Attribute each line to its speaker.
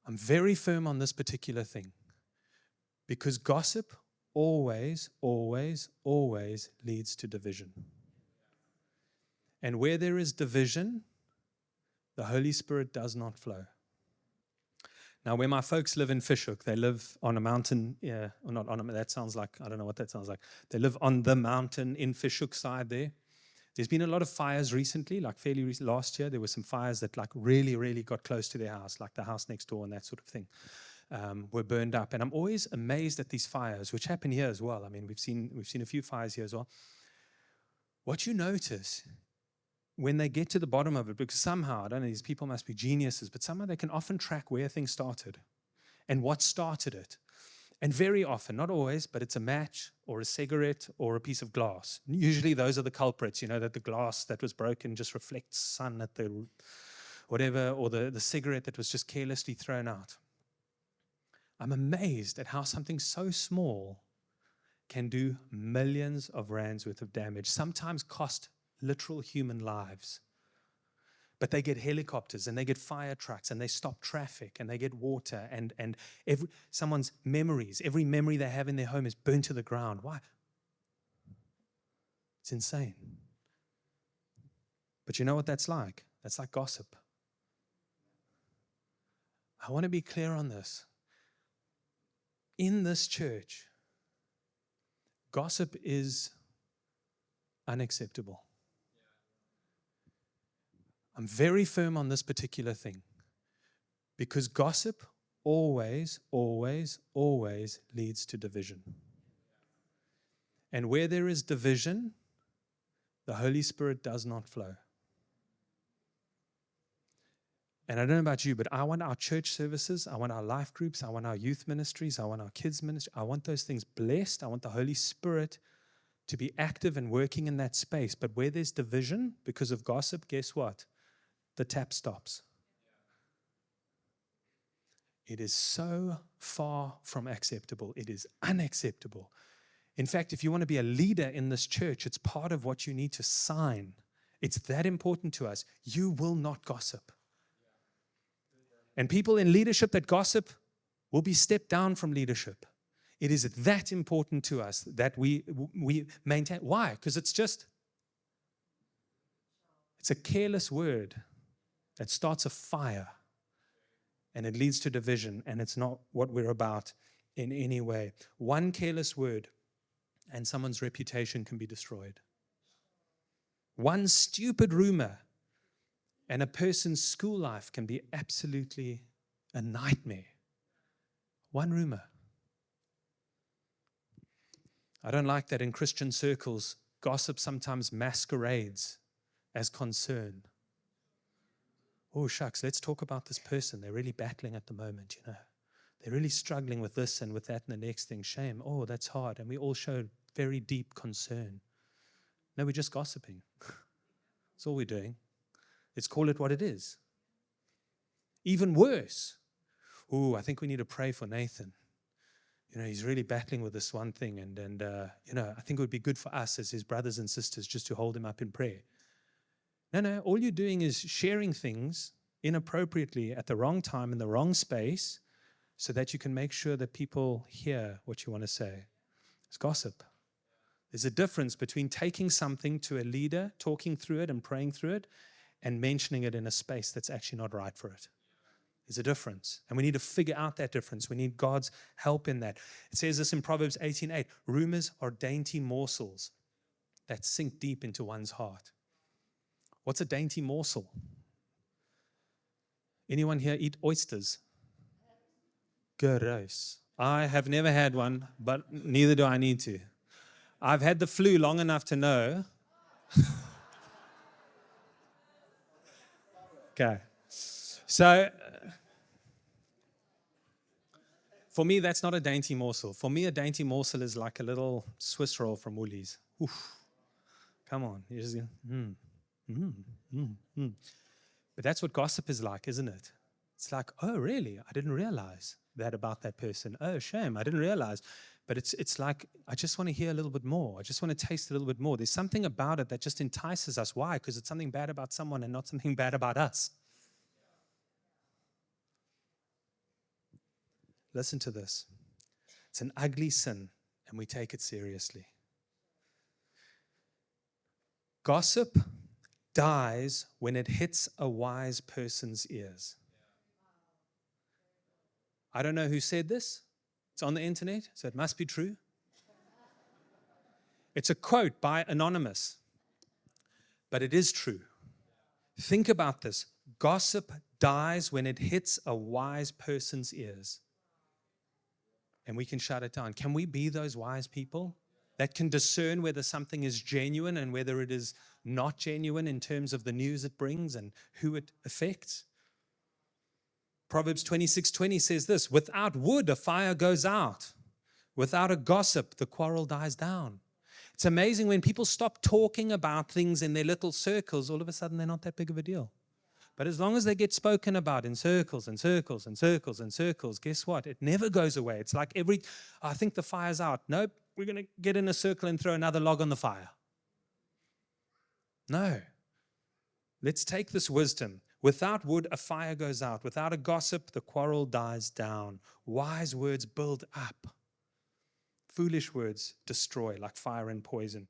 Speaker 1: I'm very firm on this particular thing because gossip always, always, always leads to division. And where there is division, the Holy Spirit does not flow. Now, where my folks live in Fishhook, they live on a mountain, or not on a, that sounds like, I don't know what that sounds like. They live on the mountain in Fishhook side there. There's been a lot of fires recently, like fairly recent. Last year, there were some fires that like really, really got close to their house, like the house next door and that sort of thing, were burned up. And I'm always amazed at these fires, which happen here as well. I mean, we've seen a few fires here as well. What you notice when they get to the bottom of it, because somehow, I don't know, these people must be geniuses, but somehow they can often track where things started and what started it. And very often, not always, but it's a match or a cigarette or a piece of glass. Usually those are the culprits, that the glass that was broken just reflects sun at the whatever, or the cigarette that was just carelessly thrown out. I'm amazed at how something so small can do millions of rands worth of damage, sometimes cost literal human lives. But they get helicopters and they get fire trucks and they stop traffic and they get water and someone's memories, every memory they have in their home is burnt to the ground. Why? It's insane. But you know what that's like? That's like gossip. I want to be clear on this. In this church, gossip is unacceptable. I'm very firm on this particular thing because gossip always, always, always leads to division. And where there is division, the Holy Spirit does not flow. And I don't know about you, but I want our church services, I want our life groups, I want our youth ministries, I want our kids ministry, I want those things blessed. I want the Holy Spirit to be active and working in that space. But where there's division because of gossip, guess what? The tap stops. It is so far from acceptable. It is unacceptable. In fact, if you want to be a leader in this church, it's part of what you need to sign. It's that important to us. You will not gossip. And people in leadership that gossip will be stepped down from leadership. It is that important to us that we maintain. Why? Because it's a careless word that starts a fire and it leads to division, and it's not what we're about in any way. One careless word and someone's reputation can be destroyed. One stupid rumor and a person's school life can be absolutely a nightmare. One rumor. I don't like that in Christian circles, gossip sometimes masquerades as concern. Oh, shucks, let's talk about this person. They're really battling at the moment, They're really struggling with this and with that and the next thing. Shame. Oh, that's hard. And we all show very deep concern. No, we're just gossiping. That's all we're doing. Let's call it what it is. Even worse. Oh, I think we need to pray for Nathan. He's really battling with this one thing. And I think it would be good for us as his brothers and sisters just to hold him up in prayer. No, all you're doing is sharing things inappropriately at the wrong time in the wrong space so that you can make sure that people hear what you want to say. It's gossip. There's a difference between taking something to a leader, talking through it and praying through it, and mentioning it in a space that's actually not right for it. There's a difference. And we need to figure out that difference. We need God's help in that. It says this in Proverbs 18:8. Rumors are dainty morsels that sink deep into one's heart. What's a dainty morsel? Anyone here eat oysters? Gross. I have never had one, but neither do I need to. I've had the flu long enough to know. Okay. So, for me, that's not a dainty morsel. For me, a dainty morsel is like a little Swiss roll from Woolies. Oof. Come on. You just, But that's what gossip is like, isn't it? It's like, oh, really? I didn't realize that about that person. Oh, shame. I didn't realize. But it's like, I just want to hear a little bit more. I just want to taste a little bit more. There's something about it that just entices us. Why? Because it's something bad about someone and not something bad about us. Listen to this. It's an ugly sin, and we take it seriously. Gossip dies when it hits a wise person's ears. I don't know who said this. It's on the internet, so it must be true. It's a quote by Anonymous, but it is true. Think about this. Gossip dies when it hits a wise person's ears. And we can shut it down. Can we be those wise people that can discern whether something is genuine and whether it is not genuine in terms of the news it brings and who it affects? Proverbs 26:20 says this, without wood, a fire goes out. Without a gossip, the quarrel dies down. It's amazing when people stop talking about things in their little circles, all of a sudden they're not that big of a deal. But as long as they get spoken about in circles and circles and circles and circles, guess what? It never goes away. It's like I think the fire's out. Nope, we're going to get in a circle and throw another log on the fire. No. Let's take this wisdom. Without wood, a fire goes out. Without a gossip, the quarrel dies down. Wise words build up. Foolish words destroy like fire and poison.